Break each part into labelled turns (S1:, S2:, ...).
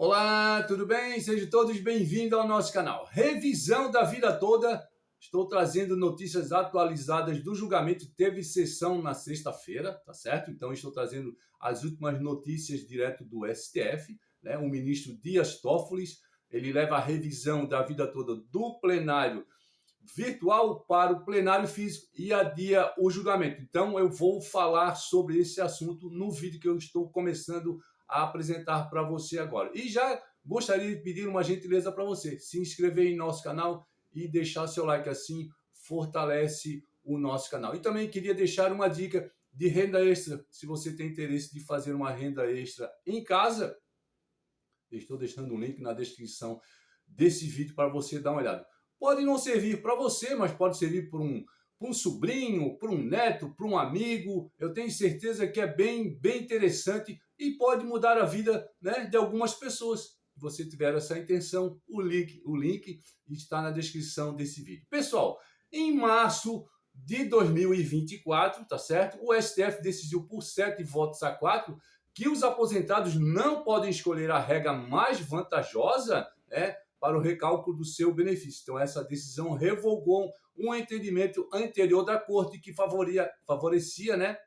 S1: Olá, tudo bem? Sejam todos bem-vindos ao nosso canal. Revisão da vida toda. Estou trazendo notícias atualizadas do julgamento. Teve sessão na sexta-feira, tá certo? Então, estou trazendo as últimas notícias direto do STF, né? O ministro Dias Toffoli, ele leva a revisão da vida toda do plenário virtual para o plenário físico e adia o julgamento. Então, eu vou falar sobre esse assunto no vídeo que eu estou começando a apresentar para você agora. E já gostaria de pedir uma gentileza para você, se inscrever em nosso canal e deixar seu like, assim fortalece o nosso canal. E também queria deixar uma dica de renda extra, se você tem interesse de fazer uma renda extra em casa, estou deixando um link na descrição desse vídeo para você dar uma olhada. Pode não servir para você, mas pode servir para um sobrinho, para um neto, para um amigo. Eu tenho certeza que é bem interessante e pode mudar a vida, né, de algumas pessoas. Se você tiver essa intenção, o link está na descrição desse vídeo. Pessoal, em março de 2024, tá certo? O STF decidiu por 7 votos a 4 que os aposentados não podem escolher a regra mais vantajosa, né, para o recálculo do seu benefício. Então, essa decisão revogou um entendimento anterior da Corte que favorecia, né,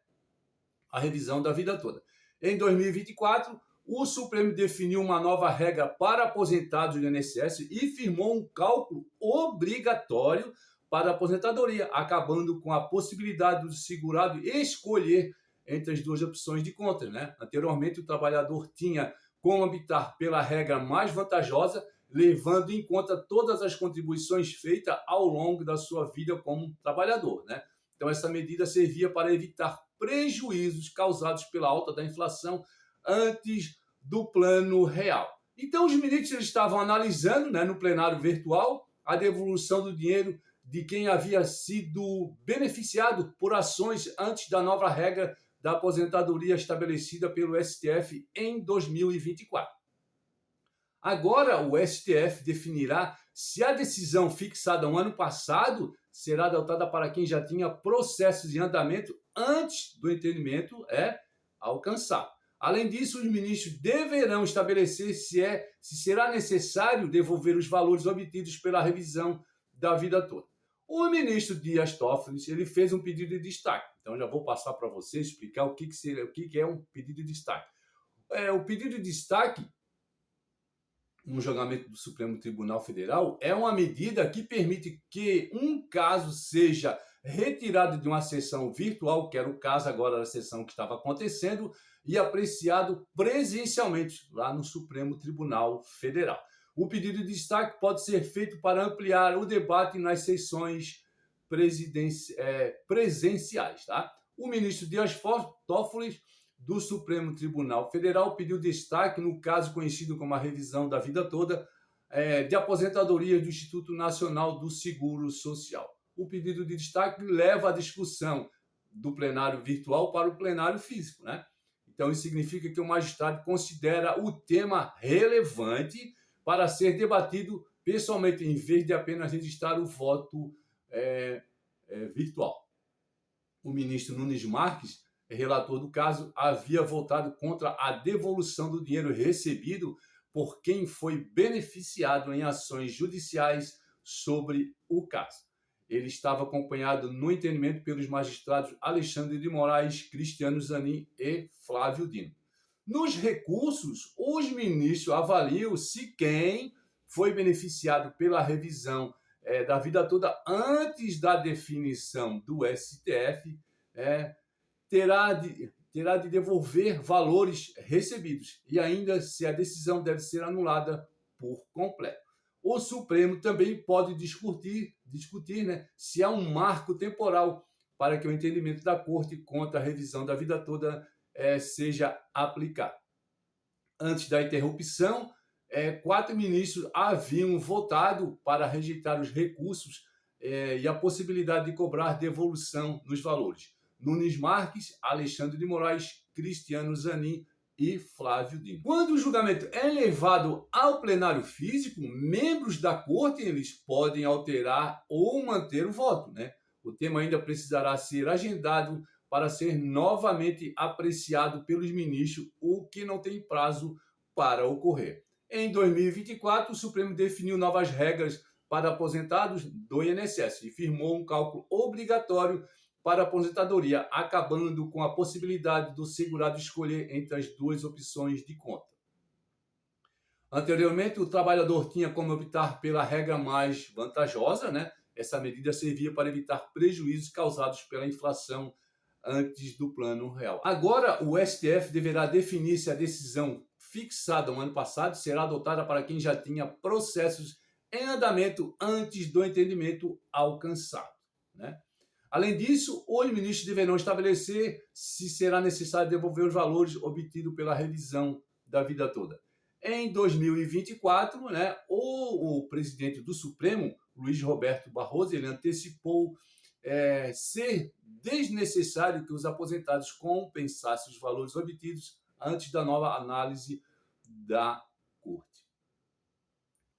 S1: a revisão da vida toda. Em 2024, o Supremo definiu uma nova regra para aposentados do INSS e firmou um cálculo obrigatório para a aposentadoria, acabando com a possibilidade do segurado escolher entre as duas opções de contas, né? Anteriormente, o trabalhador tinha como optar pela regra mais vantajosa, levando em conta todas as contribuições feitas ao longo da sua vida como trabalhador, né? Então, essa medida servia para evitar prejuízos causados pela alta da inflação antes do plano real. Então, os ministros estavam analisando, né, no plenário virtual, a devolução do dinheiro de quem havia sido beneficiado por ações antes da nova regra da aposentadoria estabelecida pelo STF em 2024. Agora, o STF definirá se a decisão fixada no ano passado será adotada para quem já tinha processos em andamento antes do entendimento alcançado. Além disso, os ministros deverão estabelecer se será necessário devolver os valores obtidos pela revisão da vida toda. O ministro Dias Toffoli, ele fez um pedido de destaque. Então, já vou passar para você explicar o que é um pedido de destaque. O pedido de destaque no julgamento do Supremo Tribunal Federal é uma medida que permite que um caso seja retirado de uma sessão virtual, que era o caso agora da sessão que estava acontecendo, e apreciado presencialmente lá no Supremo Tribunal Federal. O pedido de destaque pode ser feito para ampliar o debate nas sessões presenciais. Tá? O ministro Dias Toffoli do Supremo Tribunal Federal pediu destaque no caso conhecido como a revisão da vida toda de aposentadoria do Instituto Nacional do Seguro Social. O pedido de destaque leva a discussão do plenário virtual para o plenário físico, né? Então, isso significa que o magistrado considera o tema relevante para ser debatido pessoalmente, em vez de apenas registrar o voto virtual. O ministro Nunes Marques, relator do caso, havia votado contra a devolução do dinheiro recebido por quem foi beneficiado em ações judiciais sobre o caso. Ele estava acompanhado no entendimento pelos magistrados Alexandre de Moraes, Cristiano Zanin e Flávio Dino. Nos recursos, os ministros avaliam se quem foi beneficiado pela revisão da vida toda antes da definição do STF terá de devolver valores recebidos e ainda se a decisão deve ser anulada por completo. O Supremo também pode discutir, né, se há um marco temporal para que o entendimento da Corte contra a revisão da vida toda seja aplicado. Antes da interrupção, 4 ministros haviam votado para rejeitar os recursos e a possibilidade de cobrar devolução nos valores. Nunes Marques, Alexandre de Moraes, Cristiano Zanin e Flávio Dino. Quando o julgamento é levado ao plenário físico, membros da Corte eles podem alterar ou manter o voto, né? O tema ainda precisará ser agendado para ser novamente apreciado pelos ministros, o que não tem prazo para ocorrer. Em 2024, o Supremo definiu novas regras para aposentados do INSS e firmou um cálculo obrigatório para a aposentadoria, acabando com a possibilidade do segurado escolher entre as duas opções de conta. Anteriormente, o trabalhador tinha como optar pela regra mais vantajosa, né? Essa medida servia para evitar prejuízos causados pela inflação antes do plano real. Agora, o STF deverá definir se a decisão fixada no ano passado será adotada para quem já tinha processos em andamento antes do entendimento alcançado, né? Além disso, os ministros deverão estabelecer se será necessário devolver os valores obtidos pela revisão da vida toda. Em 2024, né, o presidente do Supremo, Luiz Roberto Barroso, ele antecipou ser desnecessário que os aposentados compensassem os valores obtidos antes da nova análise da Corte.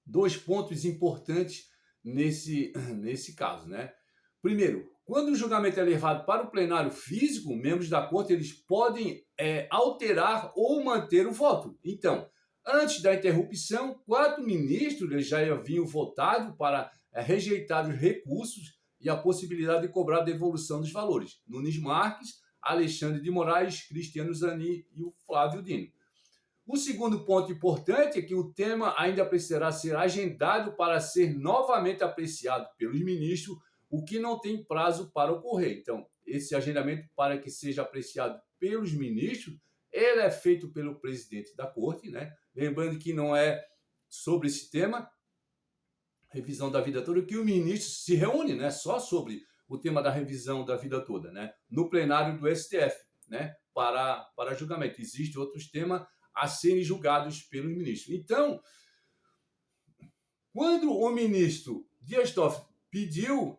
S1: Dois pontos importantes nesse caso, né? Primeiro, quando o julgamento é levado para o plenário físico, membros da Corte eles podem alterar ou manter o voto. Então, antes da interrupção, 4 ministros eles já haviam votado para rejeitar os recursos e a possibilidade de cobrar a devolução dos valores. Nunes Marques, Alexandre de Moraes, Cristiano Zanin e o Flávio Dino. O segundo ponto importante é que o tema ainda precisará ser agendado para ser novamente apreciado pelos ministros, o que não tem prazo para ocorrer. Então, esse agendamento para que seja apreciado pelos ministros, ele é feito pelo presidente da Corte, né? Lembrando que não é sobre esse tema, revisão da vida toda, que o ministro se reúne, né? Só sobre o tema da revisão da vida toda, né? No plenário do STF, né? Para julgamento. Existem outros temas a serem julgados pelos ministros. Então, quando o ministro Dias Toffoli pediu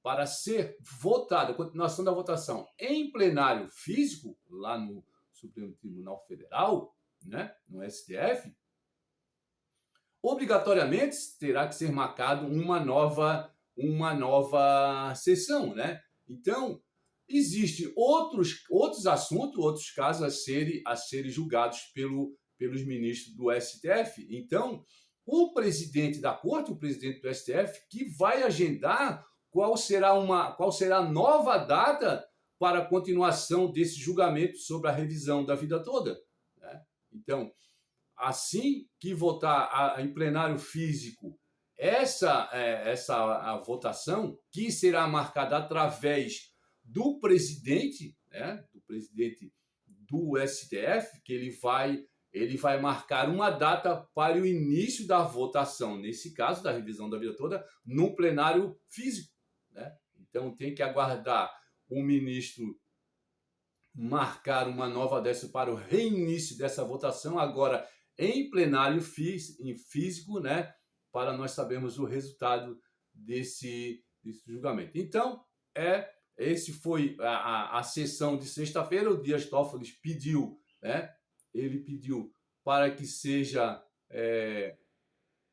S1: para ser votada, a continuação da votação em plenário físico, lá no Supremo Tribunal Federal, né, no STF, obrigatoriamente terá que ser marcado uma nova sessão, né? Então, existem outros assuntos, outros casos a serem julgados pelos ministros do STF. Então, o presidente da Corte, o presidente do STF, que vai agendar qual será a nova data para a continuação desse julgamento sobre a revisão da vida toda, né? Então, assim que votar em plenário físico essa votação, que será marcada através do presidente, né, do presidente do STF, que ele vai marcar uma data para o início da votação, nesse caso da revisão da vida toda, no plenário físico, né? Então tem que aguardar o ministro marcar uma nova dessa para o reinício dessa votação, agora em plenário físico, né, para nós sabermos o resultado desse julgamento. Então, esse foi a sessão de sexta-feira. O Dias Toffoli pediu, né, ele pediu para que seja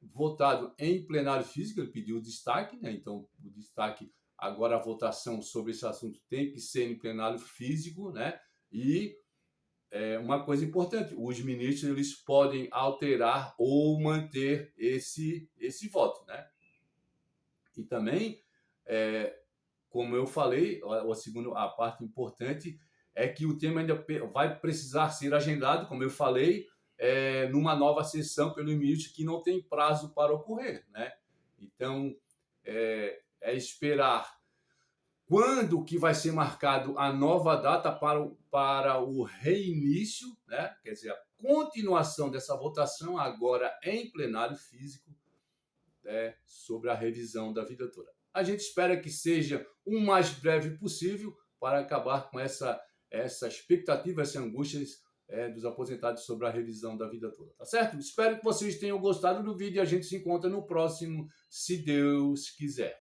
S1: votado em plenário físico, ele pediu destaque, né? Então, o destaque, agora a votação sobre esse assunto tem que ser em plenário físico, né? E uma coisa importante, os ministros eles podem alterar ou manter esse voto, né? E também, como eu falei, a parte importante é que o tema ainda vai precisar ser agendado, como eu falei, numa nova sessão pelo ministro que não tem prazo para ocorrer, né? Então, esperar quando que vai ser marcado a nova data para o reinício, né? Quer dizer, a continuação dessa votação agora em plenário físico, sobre a revisão da vida toda. A gente espera que seja o mais breve possível para acabar com essa expectativa, essa angústia dos aposentados sobre a revisão da vida toda, tá certo? Espero que vocês tenham gostado do vídeo e a gente se encontra no próximo, se Deus quiser.